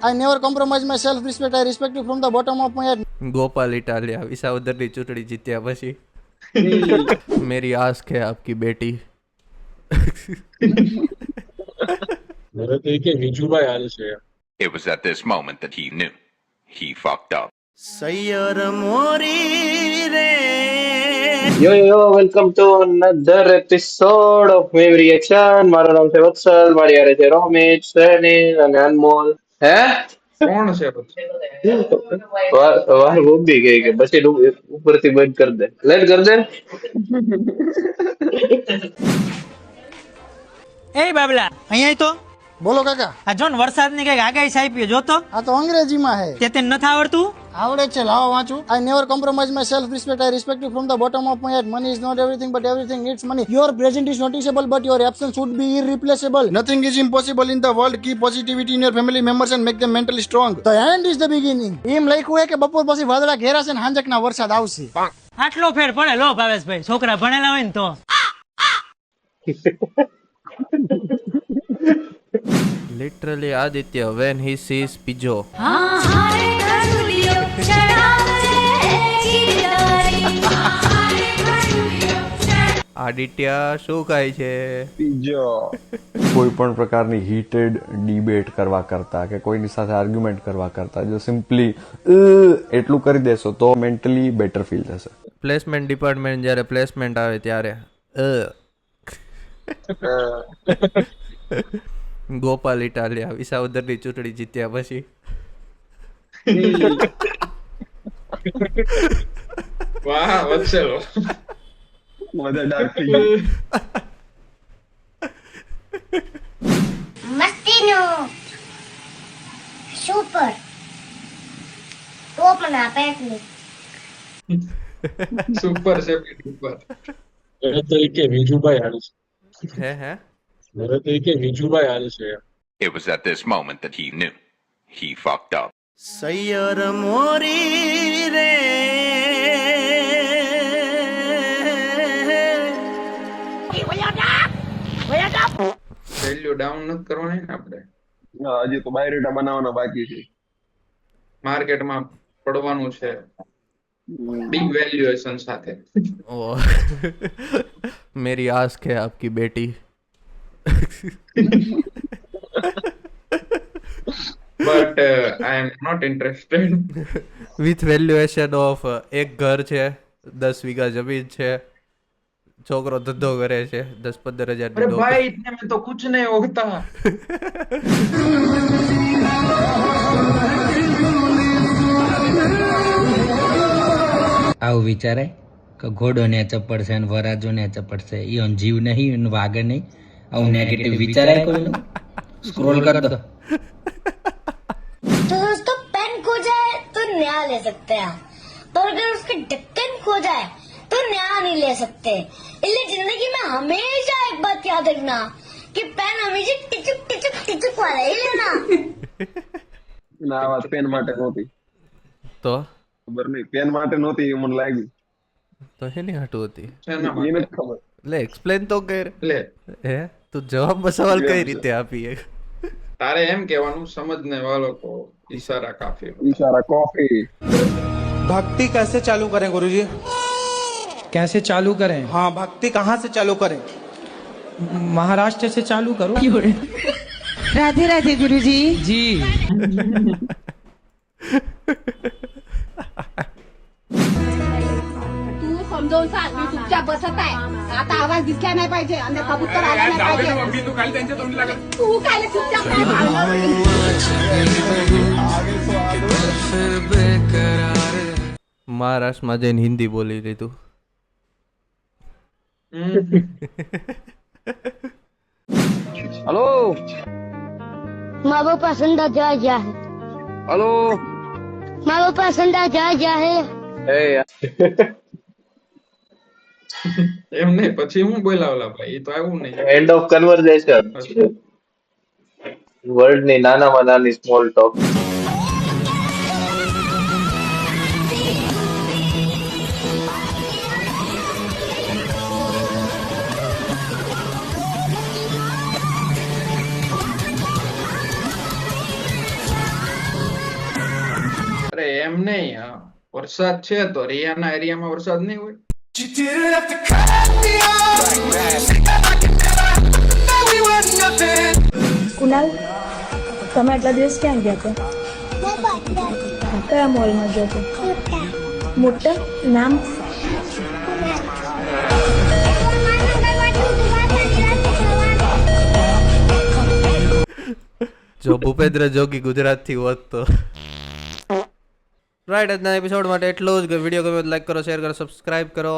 I never compromise my self-respect. I respect you from the bottom of my heart. Gopal Italia Visavadar चूंटणी जीत्या पछी मेरी ask है आपकी बेटी मेरे तो एक विजुभाई हाल છે. It was at this moment that he knew. He fucked up. Yo, welcome to another episode of Wave Reaction. મારું નામ છે વત્સલ, મારી હારે છે રોમિત, શ્રેનિલ અને અનમોલ. હે? કોણ છે પછી? વાર બોબી ગઈ કે પછી ઉપરથી બંધ કરી દે. લેટ કર દે. એ બાબલા અહીંયા તો બોલો કાકા. આ જોન વરસાદની કઈક આગાહી છાપી જોતો આ તો અંગ્રેજીમાં હે. તે તને નથી આવડતું આવડે છે, લાવો વાંચું. I never compromise my self-respect. I respect you from the bottom of my heart. Money is not everything, but everything needs money. Your presence is noticeable, but your absence would be irreplaceable. Nothing is impossible in the world. Keep positivity in your family members and make them mentally strong. The end is the beginning. એમ લખ્યું હે કે બપોર પછી વાદળા ઘેરાશે ને હાંજકના વરસાદ આવશે. આટલો ફેર પડે લો ભાવેશભાઈ, છોકરા ભણેલા હોય ને તો. Literally Aditya when he sees पिजो આદિત્ય શું કહે છે કોઈ પણ પ્રકારની હીટેડ ડિબેટ કરવા કરતા કે કોઈની સાથે આર્ગ્યુમેન્ટ કરવા કરતા જો સિમ્પલી એટલું કરી દેશો તો મેન્ટલી બેટર ફીલ થશે. પ્લેસમેન્ટ ડિપાર્ટમેન્ટ જ્યારે પ્લેસમેન્ટ આવે ત્યારે ગોપાલ ઇટાલિયા વિસાવદરની ચૂંટણી જીત્યા પછી વાહ વત્સલ મસ્તીનો સુપર ટોપ ના પેટની સુપર છે સુપર. મેરે તો એક વિજુભાઈ હાલ છે. હે મેરે તો એક વિજુભાઈ હાલ છે. It was at this moment that he knew. He fucked up. Value down નથી કરવાની ને આપણે. હજી તો બાયોડેટા બનાવવાના બાકી છે. માર્કેટમાં પડવાનું છે બિગ વેલ્યુએશન સાથે. ઓહ मेरी आस्क है आपकी बेटी but I am not interested. With valuation of એક ઘર છે, 10 વીઘા જમીન છે, છોકરો ધંધો કરે છે, 10-15 હજાર અરે ભાઈ इतने में तो कुछ नहीं होता. આવું વિચારે કે ઘોડો ને ચપડ છે ને વરાજો ને ચપડ છે, ઈ જીવ નહીં વાગે નહીં. આવું નેગેટિવ વિચારે કોઈ સ્ક્રોલ કર દો. तो उसका पेन खो जाए तो नया ले सकते हैं, पर अगर उसका ढक्कन खो जाए तो नया नहीं ले सकते. इसलिए जिंदगी में हमेशा एक बात याद रखना कि पेन हमेशा टिचुक टिचुक टिचुक वाला ही लेना. ના વાત પેન માટે નહોતી, તો ખબર નહીં પેન માટે નહોતી મને લાગ્યું. તો એની હાટું હતી શેના એને માટે? જ ખબર. લે એક્સપ્લેન તો કર. લે હે તું જવાબમાં સવાલ કઈ રીતે આપીએ? તારે એમ કહેવાનું સમજને વાલો કો ઈશારા કાફી. ઈશારા કોફી. भक्ति कैसे चालू करें गुरुजी? कैसे चालू करें? हाँ, भक्ति कहाँ से चालू करें? महाराष्ट्र से चालू करो. राधे राधे गुरुजी. जी तू समजावून सांग, मी चुपचाप बसत आहे. आता आवाज दिसला नाही पाहिजे आणि कबूतर आला नाही पाहिजे. तू काय चुपचाप મહારાષ્ટ્રમાં જઈને હિન્દી બોલી લીધું. હલો माँ बाप संदा जा जा है. હલો माँ बाप संदा जा जा है. એ એમ નહીં પછી હું બોલાવલા ભાઈ, એ તો આવું નહીં. End of conversion. વર્લ્ડ ની નાનામાં નાની સ્મોલ ટોક. એમ નહીં વરસાદ છે તો રિયાના એરિયામાં વરસાદ નહીં હોય. કુનાલ તમે આટલા દિવસ ક્યાં ગયા હતા? કયા મોલમાં ગયા હતા? મોટા નામ? જો ભૂપેન્દ્ર જોગી ગુજરાતથી હોત તો. રાઈટ, આજના એપિસોડ માટે એટલું જ. વિડીયો ગમે તો લાઈક કરો, શેર કરો, સબસ્ક્રાઇબ કરો.